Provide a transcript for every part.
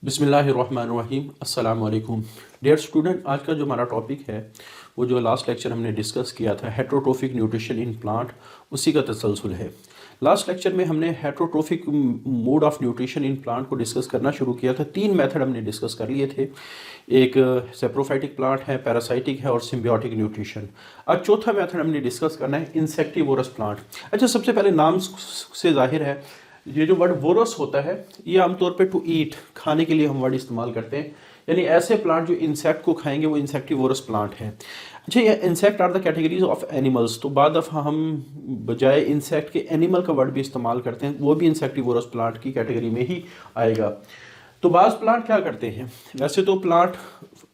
बिस्मिल्लाहिर्रहमानिर्रहीम अस्सलाम वालेकुम डियर स्टूडेंट। आज का जो हमारा टॉपिक है वो जो लास्ट लेक्चर हमने डिस्कस किया था हेट्रोट्रोफिक न्यूट्रिशन इन प्लांट, उसी का तसलसल है। लास्ट लेक्चर में हमने heterotrophic mode of nutrition in plant को डिस्कस करना शुरू किया था। 3 मेथड हमने डिस्कस कर लिए थे। एक सेप्रोफाइटिक प्लांट है, पैरासाइटिक है और सिम्बियोटिक न्यूट्रिशन। आज चौथा मेथड हमने डिस्कस करना है इंसेक्टिवोरस प्लांट। अच्छा, सबसे पहले नाम से जाहिर है ये जो वर्ड वोरस होता है ये आमतौर पे टू ईट, खाने के लिए हम वर्ड इस्तेमाल करते हैं, यानी ऐसे प्लांट जो इंसेक्ट को खाएंगे वो इंसेक्टिवोरस प्लांट है। अच्छा, ये insect are the categories of animals, तो बाद दफ़ा हम बजाय इंसेक्ट के एनिमल का वर्ड भी इस्तेमाल करते हैं, वो भी इंसेक्टिवोरस प्लांट की कैटेगरी में ही आएगा। तो बाज़ प्लांट क्या करते हैं, वैसे तो प्लांट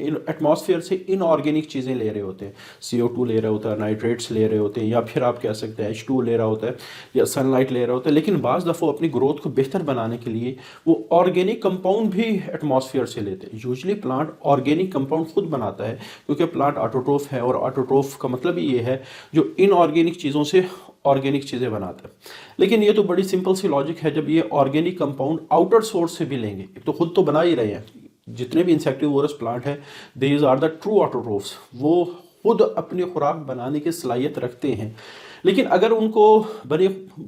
एटमॉस्फेयर से इनऑर्गेनिक चीज़ें ले रहे होते हैं, CO2 ले रहे होता है, नाइट्रेट्स ले रहे होते हैं, या फिर आप कह सकते हैं H2 ले रहा होता है, या सनलाइट ले रहा होता है। लेकिन बाज़ दफ़ा अपनी ग्रोथ को बेहतर बनाने के लिए वो ऑर्गेनिक कंपाउंड भी एटमॉस्फेयर से लेते हैं। यूजुअली प्लांट ऑर्गेनिक कंपाउंड खुद बनाता है, क्योंकि प्लांट ऑटोट्रोफ है, और ऑटोट्रोफ का मतलब ये है जो इनऑर्गेनिक चीज़ों से ऑर्गेनिक चीज़ें बनाता है। लेकिन ये तो बड़ी सिंपल सी लॉजिक है, जब ये ऑर्गेनिक कंपाउंड आउटर सोर्स से भी लेंगे, तो खुद तो बना ही रहे हैं। जितने भी इंसेक्टिवोरस प्लांट है, these are the true autotrophs, वो खुद अपनी खुराक बनाने की सलाहियत रखते हैं। लेकिन अगर उनको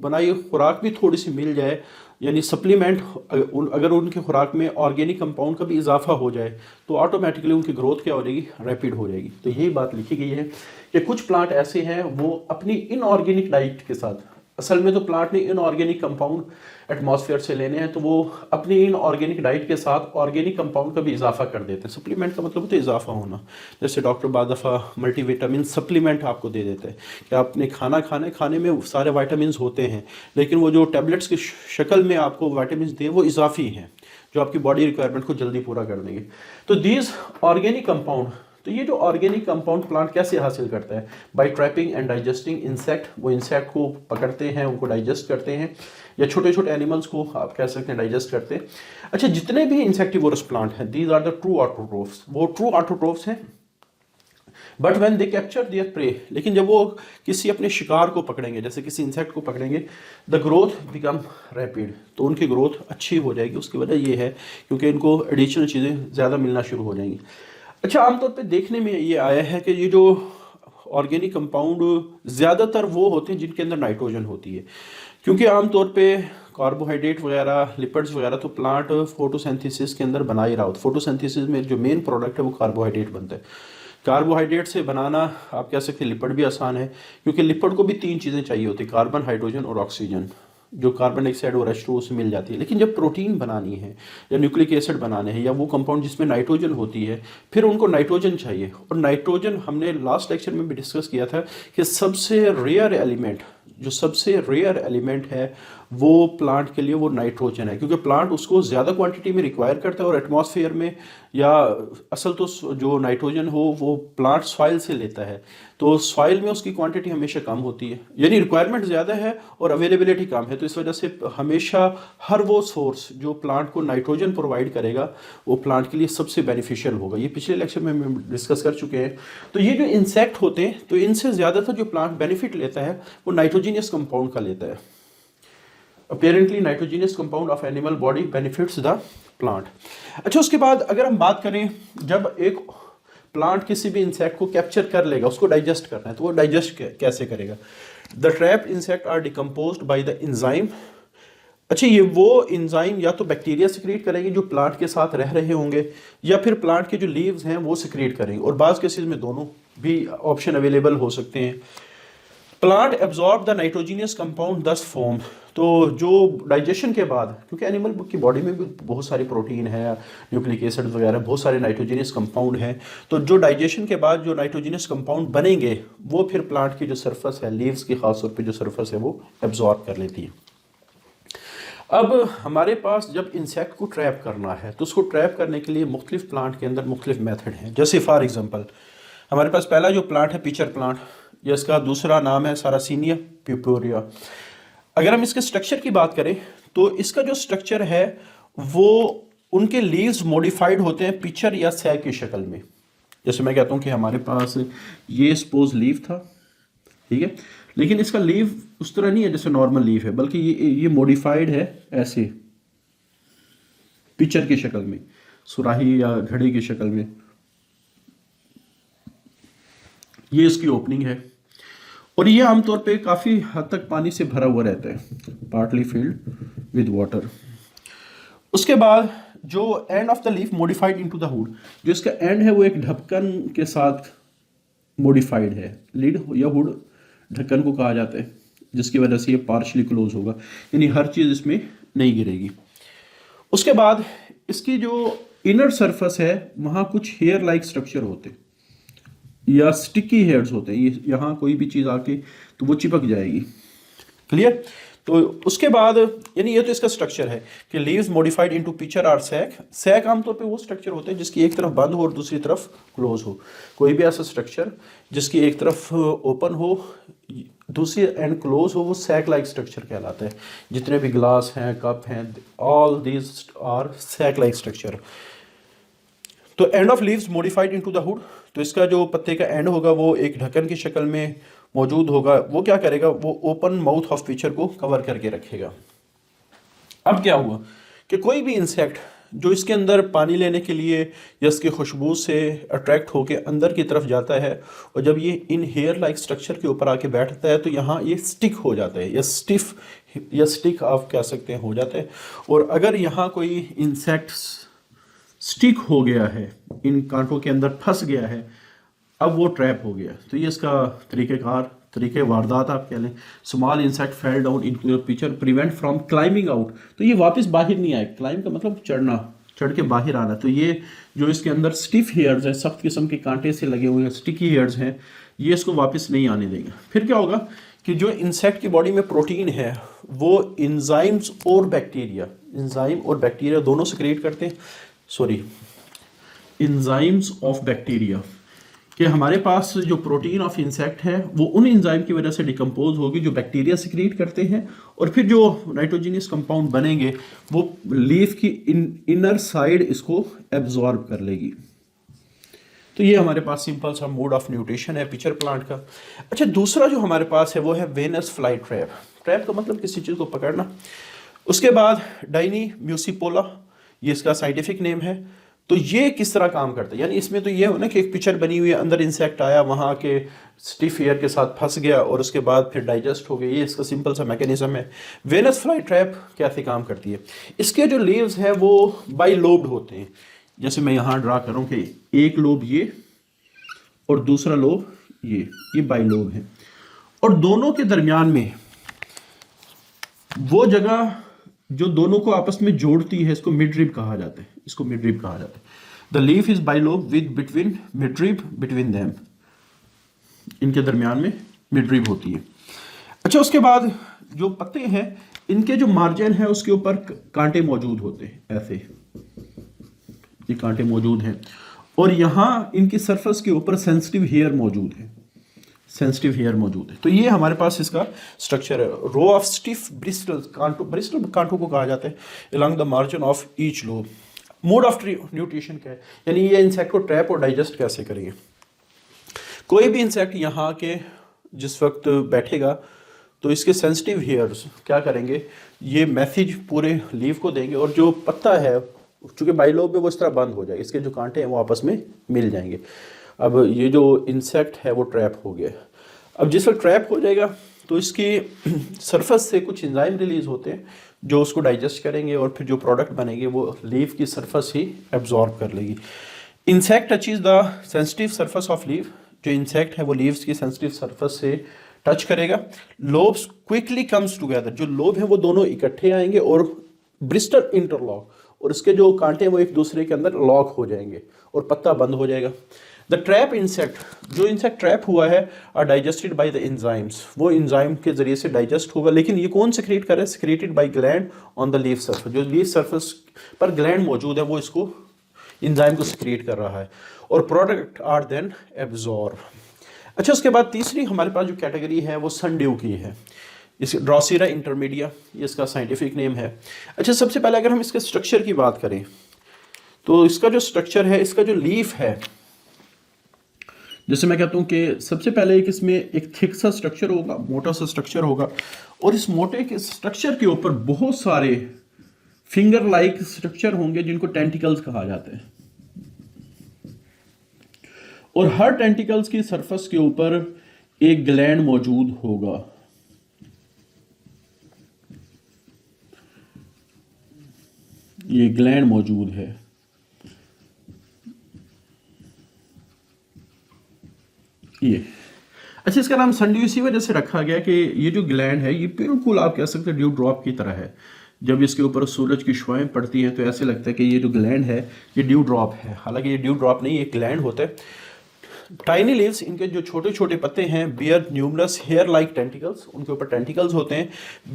बनाई खुराक भी थोड़ी सी मिल जाए, यानी सप्लीमेंट, अगर उनकी खुराक में ऑर्गेनिक कंपाउंड का भी इजाफा हो जाए, तो ऑटोमेटिकली उनकी ग्रोथ क्या हो जाएगी, रैपिड हो जाएगी। तो यही बात लिखी गई है कि कुछ प्लांट ऐसे हैं वो अपनी इनऑर्गेनिक डाइट के साथ, असल में तो प्लांट ने इनऑर्गेनिक कंपाउंड एटमॉस्फेयर से लेने हैं, तो वो अपनी इनऑर्गेनिक डाइट के साथ ऑर्गेनिक कंपाउंड का भी इजाफा कर देते हैं। सप्लीमेंट का मतलब तो इजाफा होना, जैसे डॉक्टर बाद दफ़ा मल्टीविटामिन सप्लीमेंट आपको दे देते हैं कि आपने खाने में सारे वाइटामिन होते हैं, लेकिन वो जो टैबलेट्स की शक्ल में आपको वाइटामिन दें वो इजाफी हैं, जो आपकी बॉडी रिक्वायरमेंट को जल्दी पूरा कर देंगे। तो दीज ऑर्गेनिक कंपाउंड, तो ये जो ऑर्गेनिक कंपाउंड प्लांट कैसे हासिल करता है, by trapping and digesting insect. वो इंसेक्ट को पकड़ते हैं, उनको डाइजेस्ट करते हैं, या छोटे छोटे एनिमल्स को आप कह सकते हैं डाइजेस्ट करते हैं। अच्छा, जितने भी इंसेक्टिवोरस प्लांट हैं, these are the true autotrophs, वो ट्रू ऑटोट्रोफ्स हैं। But when they capture there pray, लेकिन जब वो किसी अपने शिकार को पकड़ेंगे, जैसे किसी इंसेक्ट को पकड़ेंगे, द ग्रोथ बिकम रैपिड, तो उनकी ग्रोथ अच्छी हो जाएगी। उसकी वजह ये है क्योंकि इनको एडिशनल चीज़ें ज़्यादा मिलना शुरू हो जाएंगी। अच्छा, आमतौर पे देखने में ये आया है कि ये जो ऑर्गेनिक कंपाउंड ज़्यादातर वो होते हैं जिनके अंदर नाइट्रोजन होती है, क्योंकि आमतौर पे कार्बोहाइड्रेट वगैरह, लिपिड्स वगैरह तो प्लांट फोटोसिंथेसिस के अंदर बना ही रहा होता है। फोटोसिंथेसिस में जो मेन प्रोडक्ट है वो कार्बोहाइड्रेट बनता है। कार्बोहाइड्रेट से बनाना आप कह सकते हैं लिपिड भी आसान है, क्योंकि लिपिड को भी 3 चीज़ें चाहिए होती है, कार्बन, हाइड्रोजन और ऑक्सीजन, जो कार्बन डाइऑक्साइड और H2O से मिल जाती है। लेकिन जब प्रोटीन बनानी है या न्यूक्लिक एसिड बनाने हैं, या वो कंपाउंड जिसमें नाइट्रोजन होती है, फिर उनको नाइट्रोजन चाहिए। और नाइट्रोजन हमने लास्ट लेक्चर में भी डिस्कस किया था कि सबसे रेयर एलिमेंट है वो प्लांट के लिए वो नाइट्रोजन है, क्योंकि प्लांट उसको ज़्यादा क्वांटिटी में रिक्वायर करता है, और एटमॉस्फेयर में, या असल तो जो नाइट्रोजन हो वो प्लांट सॉइल से लेता है, तो सॉइल में उसकी क्वांटिटी हमेशा कम होती है, यानी रिक्वायरमेंट ज़्यादा है और अवेलेबिलिटी कम है। तो इस वजह से हमेशा हर वो सोर्स जो प्लांट को नाइट्रोजन प्रोवाइड करेगा वो प्लांट के लिए सबसे बेनिफिशियल होगा। ये पिछले लेक्चर में हम डिस्कस कर चुके हैं। तो ये जो इंसेक्ट होते हैं, तो इनसे ज़्यादातर जो प्लांट बेनिफिट लेता है वो नाइट्रोजीनियस कंपाउंड का लेता है। Apparently nitrogenous compound of animal body benefits the plant। अच्छा, उसके बाद अगर हम बात करें, जब एक प्लांट किसी भी इंसेक्ट को कैप्चर कर लेगा, उसको डाइजेस्ट करना है, तो वो डाइजेस्ट कैसे करेगा। The trap insect are decomposed by the enzyme. अच्छा, ये वो एंजाइम या तो बैक्टीरिया सिक्रीट करेंगे जो प्लांट के साथ रह रहे होंगे, या फिर प्लांट के जो लीव्स हैं वो सिक्रीट करेंगे, और बाज़ केसेस में दोनों भी ऑप्शन अवेलेबल हो सकते हैं। Plant absorb the nitrogenous compound दस फॉर्म, तो जो डाइजेशन के बाद, क्योंकि एनिमल की बॉडी में भी बहुत सारी प्रोटीन है, न्यूक्लिक एसिड वगैरह, बहुत सारे नाइट्रोजीनियस कंपाउंड हैं, तो जो डाइजेशन के बाद जो नाइट्रोजीनियस कंपाउंड बनेंगे वो फिर प्लांट की जो सरफेस है, लीव्स की खास तौर पे जो सरफेस है वो एब्जॉर्ब कर लेती है। अब हमारे पास जब इंसेक्ट को ट्रैप करना है, तो उसको ट्रैप करने के लिए मुख्तलिफ प्लांट के अंदर मुख्तलिफ मेथड हैं। जैसे फॉर एग्जांपल हमारे पास पहला जो प्लांट है पिचर प्लांट, जिसका दूसरा नाम है सारासीनिया प्यूपोरिया। अगर हम इसके स्ट्रक्चर की बात करें, तो इसका जो स्ट्रक्चर है वो उनके लीव्स मॉडिफाइड होते हैं पिचर या सैग की शक्ल में। जैसे मैं कहता हूँ कि हमारे पास ये सपोज लीव था, ठीक है, लेकिन इसका लीव उस तरह नहीं है जैसे नॉर्मल लीव है, बल्कि ये मॉडिफाइड है ऐसे, पिक्चर की शक्ल में, सुराही या घड़ी की शक्ल में। ये इसकी ओपनिंग है और ये आमतौर पे काफ़ी हद तक पानी से भरा हुआ रहता है, पार्टली फिल्ड विद वाटर। उसके बाद जो end of the leaf modified into the hood, जो इसका एंड है वो एक ढक्कन के साथ मॉडिफाइड है। लिड या हुड ढक्कन को कहा जाता है, जिसकी वजह से ये पार्शली क्लोज होगा, यानी हर चीज़ इसमें नहीं गिरेगी। उसके बाद इसकी जो इनर सरफेस है वहाँ कुछ हेयर लाइक स्ट्रक्चर होते हैं या स्टिकी हेयर्स होते हैं। ये यहाँ कोई भी चीज़ आके तो वो चिपक जाएगी। क्लियर? तो उसके बाद यानी ये तो इसका स्ट्रक्चर है कि leaves modified into pitcher or sac. Sac आमतौर पे वो स्ट्रक्चर होते हैं जिसकी एक तरफ बंद हो और दूसरी तरफ क्लोज हो। कोई भी ऐसा स्ट्रक्चर जिसकी एक तरफ ओपन हो दूसरी एंड क्लोज हो वो सैक लाइक स्ट्रक्चर कहलाता है। जितने भी ग्लास हैं, कप हैं, all these are sac like structure. तो end of leaves modified into the hood, तो इसका जो पत्ते का एंड होगा वो एक ढक्कन की शक्ल में मौजूद होगा। वो क्या करेगा, वो ओपन माउथ ऑफ पिक्चर को कवर करके रखेगा। अब क्या हुआ कि कोई भी इंसेक्ट जो इसके अंदर पानी लेने के लिए या इसकी खुशबू से अट्रैक्ट होकर अंदर की तरफ जाता है और जब ये इन हेयर लाइक स्ट्रक्चर के ऊपर आके बैठता है तो यहाँ ये स्टिक हो जाता है या स्टिफ या स्टिक आप कह सकते हैं हो जाता है। और अगर यहाँ कोई इंसेक्ट स्टिक हो गया है, इन कांटों के अंदर फंस गया है, अब वो ट्रैप हो गया। तो ये इसका तरीके वारदात आप कह लें। Small insect fell down in picture prevent from climbing out, तो ये वापस बाहर नहीं आए। क्लाइंब का मतलब चढ़ के बाहर आना। तो ये जो इसके अंदर स्टिफ हेयर्स है, सख्त किस्म के कांटे से लगे हुए स्टिकी हेयर्स हैं, ये इसको वापस नहीं आने देंगे। फिर क्या होगा कि जो इंसेक्ट की बॉडी में प्रोटीन है वो इंजाइम्स और बैक्टीरिया दोनों सिक्रेट करते हैं। इंजाइम्स ऑफ बैक्टीरिया, कि हमारे पास जो प्रोटीन ऑफ इंसेक्ट है वो उन इंजाइम की वजह से डिकम्पोज होगी जो बैक्टीरिया सिक्रीट करते हैं, और फिर जो नाइट्रोजीनियस कंपाउंड बनेंगे वो लीफ की इनर साइड इसको एब्जॉर्ब कर लेगी। तो ये हमारे पास सिंपल सा मोड ऑफ न्यूट्रिशन है पिक्चर प्लांट का। अच्छा, दूसरा जो हमारे पास है वो है वेनस फ्लाई ट्रैप। ट्रैप का मतलब किसी चीज़ को पकड़ना। उसके बाद डाइनी म्यूसिपोला, ये इसका साइंटिफिक नेम है। तो ये किस तरह काम करता है, यानी इसमें तो ये हो ना कि एक पिक्चर बनी हुई है, अंदर इंसेक्ट आया, वहाँ के स्टिफ एयर के साथ फंस गया और उसके बाद फिर डाइजेस्ट हो गया। ये इसका सिंपल सा मैकेनिज्म है। वेनस फ्लाई ट्रैप कैसे काम करती है, इसके जो लीव्स हैं वो बाई लोब्ड होते हैं। जैसे मैं यहाँ ड्रा करूँ कि एक लोब ये और दूसरा लोब ये बाई लोब है, और दोनों के दरमियान में वो जगह जो दोनों को आपस में जोड़ती है इसको मिडरिब कहा जाता है। The leaf is bilobe with between midrib between them, इनके दरमियान में मिडरिब होती है। अच्छा, उसके बाद जो पत्ते हैं इनके जो मार्जिन है उसके ऊपर कांटे मौजूद होते हैं, ऐसे ये कांटे मौजूद हैं, और यहाँ इनकी सरफेस के ऊपर सेंसिटिव हेयर मौजूद है। तो ये हमारे पास इसका स्ट्रक्चर है। रो ऑफ स्टिफ ब्रिस्टल कांटों को कहा जाता है along the margin of each lobe. Mode of nutrition क्या है, यानी ये इंसेक्ट को ट्रैप और डाइजेस्ट कैसे करेंगे। कोई भी इंसेक्ट यहाँ के जिस वक्त बैठेगा तो इसके सेंसिटिव हेयर्स क्या करेंगे, ये मैसेज पूरे लीफ को देंगे, और जो पत्ता है चूँकि बाइलोब में वो इस तरह बंद हो जाए, इसके जो कांटे हैं वो आपस में मिल जाएंगे। अब ये जो इंसेक्ट है वो ट्रैप हो गया। अब जिस वक्त ट्रैप हो जाएगा तो इसकी सरफेस से कुछ एंजाइम रिलीज होते हैं जो उसको डाइजेस्ट करेंगे, और फिर जो प्रोडक्ट बनेंगे वो लीफ की सरफेस ही एब्जॉर्ब कर लेगी। Insect touches the sensitive surface of leaf, जो इंसेक्ट है वो लीव्स की सेंसिटिव सरफेस से टच करेगा। लोब्स क्विकली कम्स टुगेदर, जो लोब है वो दोनों इकट्ठे आएंगे और ब्रिस्टल इंटरलॉक, और इसके जो कांटे हैं वो एक दूसरे के अंदर लॉक हो जाएंगे और पत्ता बंद हो जाएगा। द ट्रैप इंसेक्ट, जो इंसेक्ट ट्रैप हुआ है, are digested by the enzymes, वो एंजाइम के जरिए से डाइजेस्ट होगा। लेकिन ये कौन सिक्रेट कर रहा है, secreted by gland on the leaf surface, जो लीफ सरफेस पर ग्लैंड मौजूद है वो इसको एंजाइम को सिक्रेट कर रहा है, और प्रोडक्ट आर देन एब्जॉर्ब। अच्छा, उसके बाद तीसरी हमारे पास जो कैटेगरी है वो सनड्यू की है। इस ड्रॉसीरा इंटरमीडिया, ये इसका साइंटिफिक नेम है। अच्छा, सबसे पहले अगर हम इसके स्ट्रक्चर की बात करें तो इसका जो स्ट्रक्चर है, इसका जो लीफ है, जैसे मैं कहता हूँ कि सबसे पहले इसमें एक थिक सा स्ट्रक्चर होगा, मोटा सा स्ट्रक्चर होगा, और इस मोटे के स्ट्रक्चर के ऊपर बहुत सारे फिंगर लाइक स्ट्रक्चर होंगे जिनको टेंटिकल्स कहा जाता है, और हर टेंटिकल्स की सरफेस के ऊपर एक ग्लैंड मौजूद होगा। ये ग्लैंड मौजूद है। ये अच्छा, इसका नाम सनड्यू इसी वजह से रखा गया कि ये जो ग्लैंड है ये बिल्कुल आप कह सकते हैं ड्यू ड्रॉप की तरह है। जब इसके ऊपर सूरज की शुआएं पड़ती हैं तो ऐसे लगता है कि ये जो ग्लैंड है ये ड्यू ड्रॉप है, हालांकि ये ड्यू ड्रॉप नहीं, ये ग्लैंड होता है। टाइनी लीव्स, इनके जो छोटे छोटे पत्ते हैं, bear numerous hair like tentacles, उनके ऊपर टेंटिकल्स होते हैं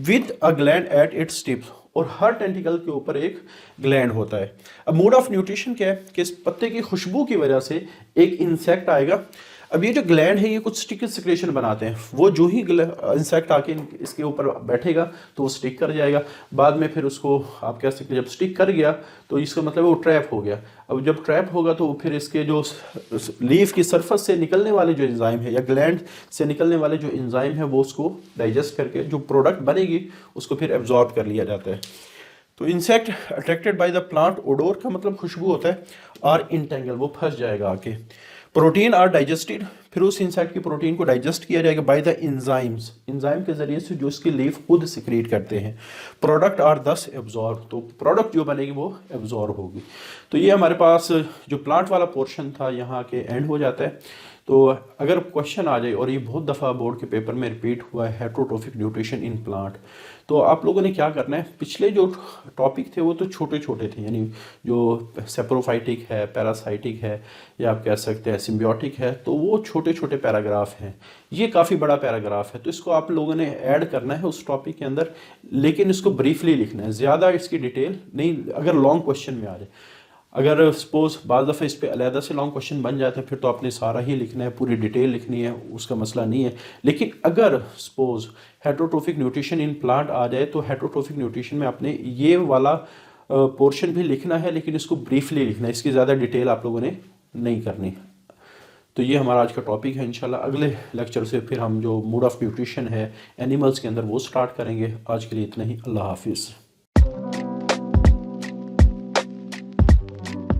with a gland at its tips, और हर टेंटिकल के ऊपर एक ग्लैंड होता है। अब मोड ऑफ न्यूट्रिशन क्या है कि इस पत्ते की खुशबू की वजह से एक इंसेक्ट आएगा। अब ये जो ग्लैंड है ये कुछ स्टिक सिक्रेशन बनाते हैं, वो जो ही इंसेक्ट आके इसके ऊपर बैठेगा तो वो स्टिक कर जाएगा। बाद में फिर उसको आप कह सकते हैं जब स्टिक कर गया तो इसका मतलब वो ट्रैप हो गया। अब जब ट्रैप होगा तो फिर इसके जो लीफ की सरफेस से निकलने वाले जो एंजाइम है या ग्लैंड से निकलने वाले जो एंजाइम है वो उसको डाइजेस्ट करके जो प्रोडक्ट बनेगी उसको फिर एब्जॉर्ब कर लिया जाता है। तो insect attracted by the plant, odour का मतलब खुशबू होता है, और इंटेंगल वो फंस जाएगा आके। प्रोटीन आर डाइजेस्टेड, फिर उस इंसेक्ट की प्रोटीन को डाइजेस्ट किया जाएगा बाय द एंजाइम्स, एंजाइम के जरिए से जो इसकी लीफ खुद सिक्रीट करते हैं। प्रोडक्ट आर दस एब्जॉर्ब, तो प्रोडक्ट जो बनेगी वो एब्जॉर्ब होगी। तो ये हमारे पास जो प्लांट वाला पोर्शन था यहाँ के एंड हो जाता है। तो अगर क्वेश्चन आ जाए, और ये बहुत दफ़ा बोर्ड के पेपर में रिपीट हुआ है, हेट्रोट्रोफिक न्यूट्रिशन इन प्लांट, तो आप लोगों ने क्या करना है, पिछले जो टॉपिक थे वो तो छोटे छोटे थे, यानी जो सेप्रोफाइटिक है, पैरासाइटिक है, या आप कह सकते हैं सिम्बियोटिक है, तो वो छोटे छोटे पैराग्राफ हैं। ये काफ़ी बड़ा पैराग्राफ है, तो इसको आप लोगों ने ऐड करना है उस टॉपिक के अंदर, लेकिन इसको ब्रीफली लिखना है, ज़्यादा इसकी डिटेल नहीं, अगर लॉन्ग क्वेश्चन में आ जाए। अगर सपोज बाज़ दफ़ा इस पर अलहदा से लॉन्ग क्वेश्चन बन जाता है फिर तो आपने सारा ही लिखना है, पूरी डिटेल लिखनी है, उसका मसला नहीं है। लेकिन अगर suppose heterotrophic nutrition in plant आ जाए तो हेट्रोट्रोफिक न्यूट्रिशन में आपने ये वाला पोर्शन भी लिखना है, लेकिन इसको ब्रीफली लिखना है, इसकी ज़्यादा डिटेल आप लोगों ने नहीं करनी। तो ये हमारा आज का टॉपिक है। इंशाल्लाह अगले लेक्चर से फिर हम जो मोड ऑफ न्यूट्रिशन है एनिमल्स के अंदर वो स्टार्ट करेंगे। आज के लिए इतना ही, अल्लाह हाफिज़।